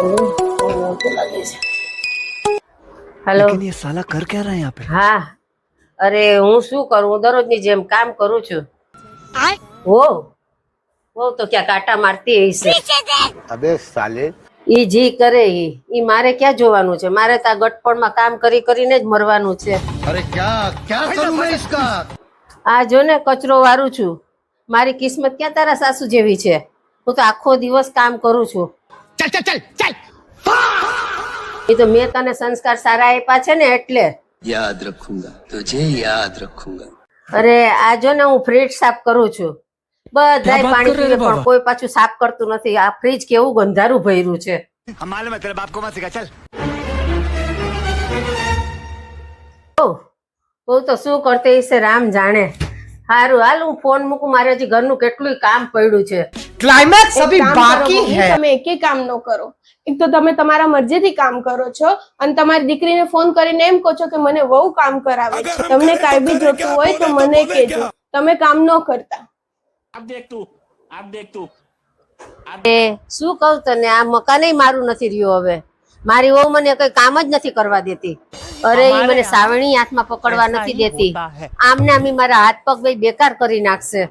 Hello लेकिन ये साला कर क्या रहा है यहाँ पे? हाँ अरे હું શું કરું દરરોજની જેમ કામ કરું છું वो तो क्या काटा मारती है इसे अबे साले ઈ જી કરે ઈ મારે ક્યાં જોવાનું છે મારે તો આ ગટપણમાં કામ કરી કરીને જ મરવાનું છે अरे क्या क्या करूं मैं इसका આ જો ને કચરો વારું છું મારી કિસ્મત ક્યાં તારા સાસુ જેવી છે હું તો આખો દિવસ કામ કરું છું चल चल चल चल એ તો મેં તને સંસ્કાર સારા આપ્યા છે ને એટલે याद रखूंगा तुझे याद रखूंगा અરે આ જો ને હું ફ્રીજ સાફ કરું છું બધાય પાણી પીવે પણ કોઈ પાછું સાફ કરતું નથી આ ફ્રીજ કેવું ગંધારું ભર્યું છે हम मालूम है तेरे बाप को मत सिखा चल બહુ તો શું કરતે હશે રામ જાણે હારું હાલ હું ફોન મૂકું મારે હજી ઘરનું કેટલું કામ પડ્યું છે ક્લાઇમેક્સ અભી બાકી હે તમે એકે કામ ન કરો એક તો તમે તમારા મરજીથી કામ કરો છો અને તમારી દીકરીને ફોન કરીને એમ કહો છો કે મને બહુ કામ કરાવે છે તમને કાંઈ બી જોતું હોય તો મને કહેજો તમે કામ ન કરતા એ શું કહું તને આ મકાન મારું નથી રહ્યું હવે મારી વહુ મને કઈ કામ જ નથી કરવા દેતી અરે ઈ મને સાવણી હાથમાં પકડવા નથી દેતી આમને આમ મારા હાથ પગ બે બેકાર કરી નાખશે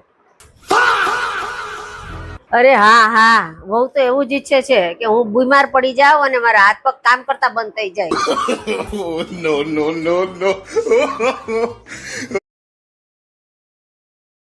અરે હા હા વહુ તો એવું જ ઈચ્છે છે કે હું બીમાર પડી જાઉં અને મારા હાથ પગ કામ કરતા બંધ થઈ જાય नो नो नो नो